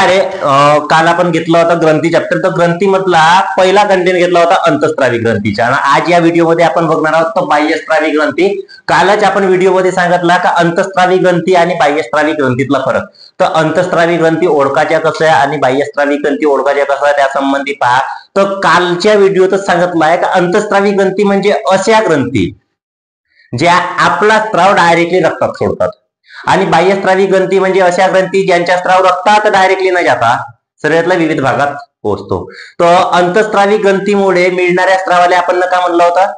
रे काल आपण घेतला होता ग्रंथी चॅप्टर, तर ग्रंथी मधला पहिला कंटेंट घेतला होता अंतःस्रावी ग्रंथीचा, आणि आज या व्हिडिओमध्ये आपण बघणार आहोत तो बाह्यस्रावी ग्रंथी. कालच आपण व्हिडिओमध्ये सांगितला का अंतःस्रावी ग्रंथी आणि बाह्यस्रावी ग्रंथीतला फरक. तर अंतःस्रावी ग्रंथी ओळखायच्या कसं आहे आणि बाह्यस्रावी ग्रंथी ओळखायच्या कसं आहे त्या संबंधी पहा. तर कालच्या व्हिडिओतच सांगितलं आहे का अंतःस्रावी ग्रंथी म्हणजे अशा ग्रंथी ज्या आपला स्त्राव डायरेक्टली रक्तात सोडतात, आणि बाह्यस्रावी ग्रंथी म्हणजे अशा ग्रंथी ज्यांच्या स्त्राव रक्तात डायरेक्टली न जाता शरीरातल्या विविध भागात पोहोचतो. तर अंतःस्रावी ग्रंथीमुळे मिळणाऱ्या स्त्रावाला आपण नका म्हणलं होता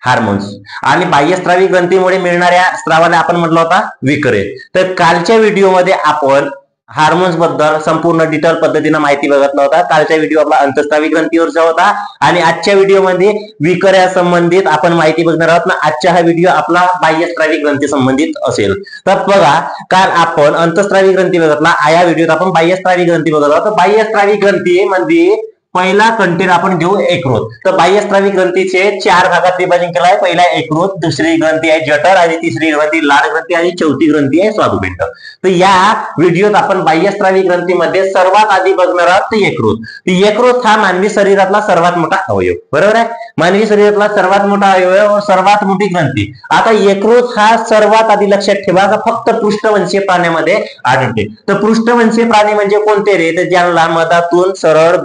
हार्मोन्स, आणि बाह्यस्रावी ग्रंथीमुळे मिळणाऱ्या स्त्रावाला आपण म्हटलं होता विकरे. तर कालच्या व्हिडिओमध्ये आपण हार्मोन्स बद्दल संपूर्ण डिटेल पद्धतीने माहिती बघितला होता. कालचा व्हिडिओ आपला अंतःस्रावी ग्रंथीवरचा होता, आणि आजच्या व्हिडिओमध्ये विकर्या संबंधित आपण माहिती बघणार आहोत ना. आजचा हा व्हिडिओ आपला बाह्यस्रावी ग्रंथी संबंधित असेल. तर बघा, काल आपण अंतःस्रावी ग्रंथी बघितला, या व्हिडिओत आपण बाह्यस्रावी ग्रंथी बघितला. तर बाह्यस्रावी ग्रंथी म्हणजे पहिला कंटेंट आपण घेऊ यकृत. तर बाह्यस्रावी ग्रंथीचे 4 भागात विभाजन केलं आहे. पहिला यकृत, दुसरी ग्रंथी आहे जठर, आणि तिसरी ग्रंथी लाळ ग्रंथी, आणि चौथी ग्रंथी आहे स्वादुपिंड. तर या व्हिडिओत आपण बाह्यस्रावी ग्रंथीमध्ये सर्वात आधी बघणार आहोत यकृत. यकृत हा मानवी शरीरातला सर्वात मोठा अवयव, बरोबर आहे. मानवी शरीरातला सर्वात मोठा अवयव, सर्वात मोठी ग्रंथी. आता यकृत हा सर्वात आधी लक्षात ठेवा का फक्त पृष्ठवंशीय प्राण्यामध्ये आढळते. तर पृष्ठवंशीय प्राणी म्हणजे कोणते रे, तर ज्यांना मधातून सरळ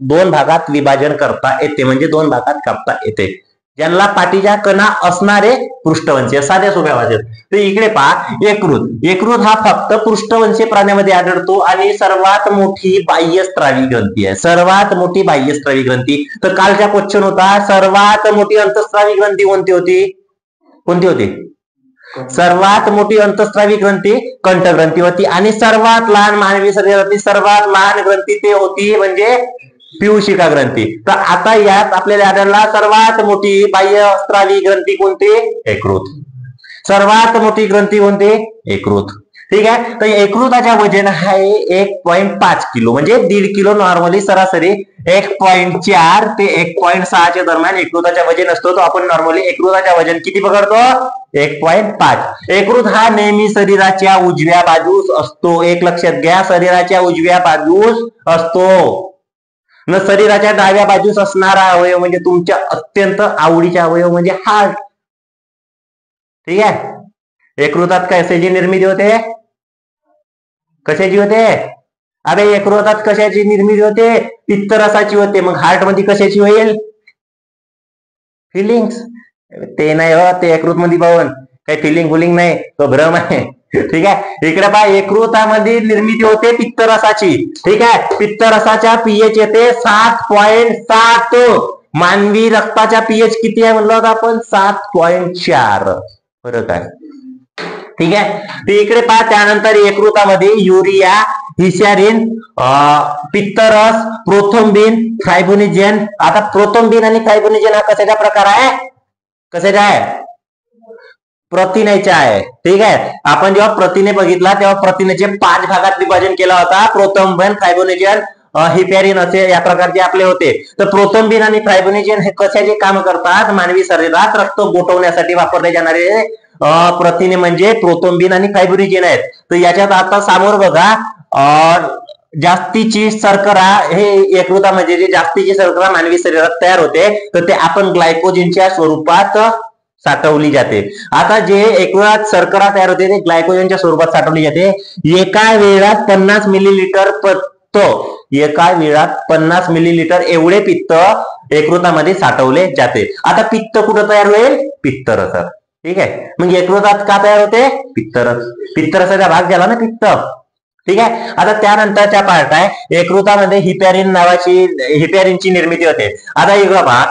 2 भागात विभाजन करता येते, म्हणजे 2 भागात कापता येते, ज्यांना पाठीच्या कणा असणारे पृष्ठवंशीय, साध्या सोप्या भाषेत. तर इकडे पहा यकृत. यकृत हा फक्त पृष्ठवंशीय प्राण्यामध्ये आढळतो आणि सर्वात मोठी बाह्यस्रावी ग्रंथी आहे, सर्वात मोठी बाह्यस्रावी ग्रंथी. तर कालचा क्वेश्चन होता सर्वात मोठी अंतःस्रावी ग्रंथी कोणती होती, कोणती होती? सर्वात मोठी अंतःस्रावी ग्रंथी कंठग्रंथी होती, आणि सर्वात लहान मानवी शरीरातली सर्वात लहान ग्रंथी ते होती म्हणजे पियूषिका ग्रंथी. तर आता यात आपल्याला आढळला सर्वात मोठी बाह्यस्रावी ग्रंथी कोणती, यकृत. सर्वात मोठी ग्रंथी कोणती, यकृत. ठीक आहे. तर यकृताच्या वजन आहे 1.5 किलो, म्हणजे 1.5 किलो. नॉर्मली सरासरी 1.4 ते 1.6 च्या दरम्यान यकृताच्या वजन असतो. तो आपण नॉर्मली यकृताच्या वजन किती पकडतो, 1.5. यकृत हा नेहमी शरीराच्या उजव्या बाजूस असतो. एक लक्षात घ्या, शरीराच्या उजव्या बाजूस असतो. न शरीराच्या डाव्या बाजूस असणारा अवयव म्हणजे तुमच्या अत्यंत आवडीचा अवयव म्हणजे हार्ट. ठीक आहे. यकृतात कशाची निर्मिती होते, कशाची होते? अरे यकृतात कशाची निर्मिती होते, पित्तरसाची होते. मग हार्ट मध्ये कशाची होईल, फिलिंग्स. ते नाही हो, ते यकृत मध्ये पाहून काही फिलिंग नाही, तो भ्रम आहे. ठीक आहे. इकडे पहा, यकृतामध्ये निर्मिती होते पित्तरसाची. ठीक आहे. पित्तरसाच्या पीएच येते 7.7. मानवी रक्ताच्या पीएच किती आहे म्हणलं होतं आपण, 7.4. फरक आहे. ठीक आहे. तर इकडे पहा, त्यानंतर यकृतामध्ये युरिया, हिस्टॅरिन, पित्तरस, प्रोथ्रोम्बिन, फायब्रोनिजन. आता प्रोथ्रोम्बिन आणि फायब्रोनिजन हा कशाचा प्रकार आहे, कशाचा आहे, प्रथिनेचा आहे. ठीक आहे. आपण जेव्हा प्रथिने बघितला तेव्हा प्रथिनेचे 5 भागात विभाजन केला होता. प्रोथ्रोम्बिन, फायब्रोनिजन, हिपॅरिन असे या प्रकारचे आपले होते. तर प्रोथ्रोम्बिन आणि फायब्रोनिजन हे कशाचे काम करतात, मानवी शरीरात रक्त गोठवण्यासाठी वापरले जाणारे प्रथिने म्हणजे प्रोथ्रोम्बिन आणि फायब्रोनिजन आहेत. तर याच्यात आता समोर बघा, जास्तीची शर्करा हे यकृतामध्ये जे जास्तीची शर्करा मानवी शरीरात तयार होते, तर ते आपण ग्लायकोजनच्या स्वरूपात साठवली जाते. आता जे यकृतात शर्करा तयार होते ते ग्लायकोजनच्या स्वरूपात साठवली जाते. एका वेळात 50 मिलीलिटर पित्त, एका वेळात 50 मिलीलिटर एवढे पित्त यकृतामध्ये साठवले जाते. आता पित्त कुठं तयार होईल, पित्तरसात. ठीक आहे. मग यकृतात का तयार होते, पित्तरस. पित्तरसाचा भाग झाला ना पित्त. ठीक आहे. आता त्यानंतरचा पार्ट आहे यकृतामध्ये हिपॅरिनची निर्मिती होते. आता इकडे पहा,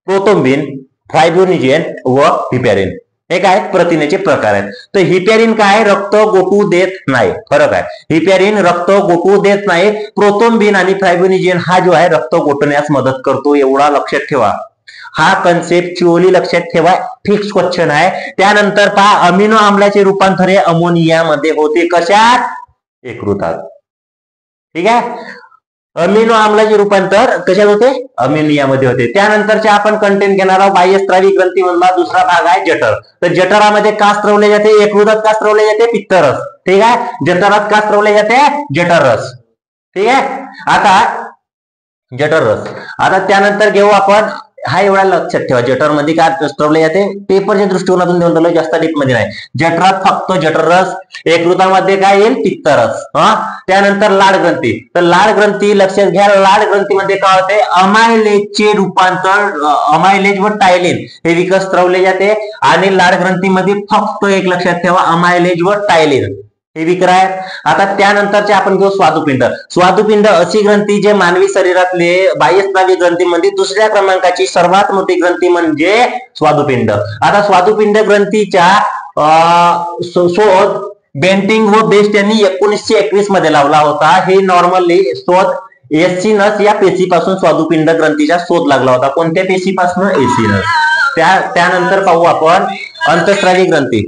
प्रोथ्रोम्बिन, फायब्रोनिजन व हिपॅरिन हे काय प्रथिनेचे प्रकार आहेत. तर हिपॅरिन काय, रक्त गोठू देत नाही. फरक आहे. हिपॅरिन रक्त गोठू देत नाही. प्रोथ्रोम्बिन आणि फायब्रोनिजन हा जो आहे रक्त गोठवण्यास मदत करतो. एवढा लक्षात ठेवा. हा कन्सेप्च्युअली लक्षात ठेवा, फिक्स क्वेश्चन आहे. त्यानंतर पहा, अमिनो आम्लाचे रूपांतर हे अमोनियामध्ये होते. कशात, यकृतात. ठीक आहे. अमिनो आम्लाचे रूपांतर कशात होते, अमोनियामध्ये होते. त्यानंतरचे आपण कंटेंट घेणार आहोत बाह्यस्रावी ग्रंथी मधला दुसरा भाग आहे जठर. तर जठरामध्ये का स्त्रवले जाते, यकृतात का स्त्रवले जाते, पित्तरस. ठीक आहे. जठरात का स्त्रवले जाते, जठररस. ठीक आहे. आता जठर रस, आता त्यानंतर घेऊ आपण, हा एवढा लक्षात ठेवा, जठर मध्ये काय स्त्रवले जाते पेपरच्या दृष्टिकोनातून देऊन राहिलो, जास्त डीप मध्ये नाही. जठरात फक्त जठर रस, यकृतामध्ये काय येईल पित्तरस. त्यानंतर लाळ ग्रंथी, तर लाळ ग्रंथी लक्षात घ्या, लाळ ग्रंथीमध्ये काय होते अमायलेजचे रूपांतर, अमायलेज व टायलिन हे विकस स्त्रवले जाते. आणि लाळ ग्रंथीमध्ये फक्त एक लक्षात ठेवा अमायलेज व टायलिन हे विकर आहेत. आता त्यानंतरचे आपण घेऊ स्वादुपिंड. स्वादुपिंड अशी ग्रंथी जे मानवी शरीरातले बाह्यस्रावी ग्रंथीमध्ये दुसऱ्या क्रमांकाची सर्वात मोठी ग्रंथी म्हणजे स्वादुपिंड. आता स्वादुपिंड ग्रंथीच्या शोध बेंटिंग व बेस्ट यांनी 1921 मध्ये लावला होता. हे नॉर्मली शोध एसिनस या पेशीपासून स्वादुपिंड ग्रंथीचा शोध लागला होता. कोणत्या पेशीपासून? एसिनस. त्यानंतर पाहू आपण अंतःस्रावी ग्रंथी.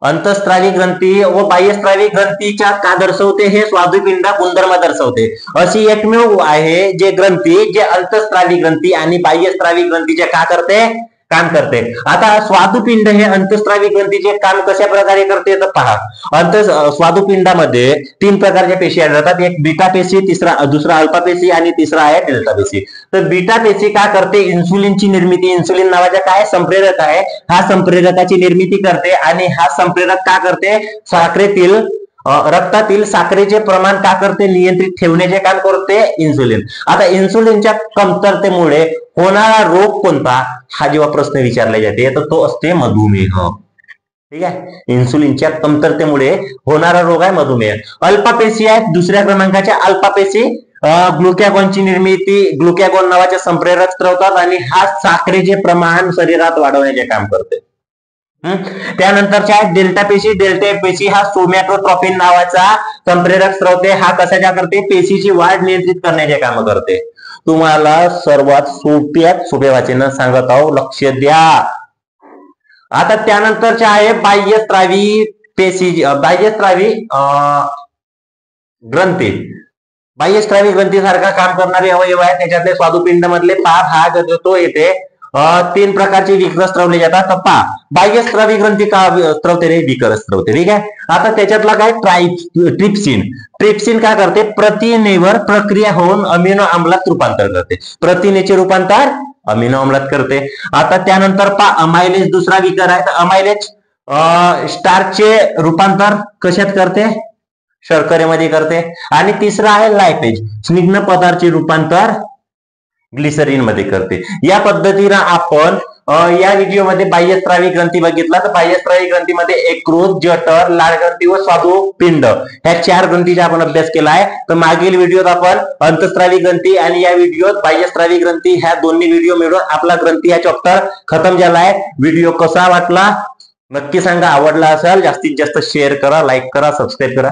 अंतःस्रावी ग्रंथी व बाह्यस्रावी ग्रंथीच्या का दर्शवते? हे स्वादुपिंड गुणधर्म दर्शवते. अशी एकमेव आहे जे ग्रंथी जे अंतःस्रावी ग्रंथी आणि बाह्यस्रावी ग्रंथीचे का करते? काम करते. आता स्वादुपिंड हे अंतःस्रावी ग्रंथीचे काम कशा प्रकारे करते तर पहा. स्वादुपिंडामध्ये 3 प्रकारच्या पेशी आढळतात. एक बीटा पेशी, दुसरा अल्फा पेशी आणि तिसरा आहे डेल्टा पेशी. तर बीटा पेशी काय करते? इन्सुलिनची निर्मिती, इन्सुलिन नावाचा काय संप्रेरक आहे, हा संप्रेरकाची निर्मिती करते. आणि हा संप्रेरक का करते? साखरेतील रक्तातील साखरेचे प्रमाण का करते? नियंत्रित ठेवण्याचे काम करते इन्सुलिन. आता इन्सुलिनच्या कमतरतेमुळे होणारा रोग कोणता, हा जेव्हा प्रश्न विचारला जाते तर तो असते मधुमेह. ठीक आहे. इन्सुलिनच्या कमतरतेमुळे होणारा रोग आहे मधुमेह. अल्फा पेशी आहेत दुसऱ्या क्रमांकाच्या. अल्फा पेशी ग्लुकॅगॉनची निर्मिती, ग्लुकॅगॉन नावाचे संप्रेरक स्त्रवतात आणि हा साखरेचे प्रमाण शरीरात वाढवण्याचे काम करते. त्यानंतरच्या डेल्टा पेशी. डेल्टा पेशी हा सोमॅटोट्रॉपिन नावाचा संप्रेरक स्त्रवते. हा कशाच्या करते? पेशीची वाढ नियंत्रित करण्याचे काम करते. तुम्हाला सर्वात सोप्या भाषेनं सांगत आहो, लक्ष द्या. आता त्यानंतरच्या आहे बाह्यस्रावी पेशी, बाह्यस्रावी ग्रंथी. बाह्यस्रावी ग्रंथीसारखा काम करणारे अवयव आहे. त्याच्यातले स्वादुपिंड मधले भाग तो येते. 3 प्रकारचे विकर स्त्रवले जातात. पहा, बाह्यस्रावी ग्रंथी का स्त्रवते रे? विकर स्त्रवते. ठीक आहे. आता त्याच्यातला काय? ट्रिप्सिन. ट्रिप्सिन काय करते? प्रथिनेवर प्रक्रिया होऊन अमिनो आम्लात रूपांतर करते. प्रथिनेचे रूपांतर अमिनो आम्लात करते. आता त्यानंतर पहा, अमायलेज दुसरा विकर आहे. तर अमायलेज स्टार्चचे रूपांतर कशात करते? शर्करेमध्ये करते. आणि तिसरा आहे लायपेज, स्निग्ध पदार्थाचे रूपांतर ग्लिसरीन मध्ये करते. या पद्धतीने आपण या व्हिडिओमध्ये बाह्यस्रावी ग्रंथी बघितला. तर बाह्यस्रावी ग्रंथीमध्ये यकृत, जठर, लाळ ग्रंथी व स्वादुपिंड ह्या 4 व्याधींचा आपण अभ्यास केला आहे. तर मागील व्हिडिओत आपण अंतःस्रावी ग्रंथी आणि या व्हिडिओत बाह्यस्रावी ग्रंथी ह्या दोन्ही व्हिडिओ मिळून आपला ग्रंथी हा चॅप्टर खतम झाला आहे. व्हिडिओ कसा वाटला नक्की सांगा. आवडला असेल जास्तीत जास्त शेअर करा, लाईक करा, सबस्क्राईब करा.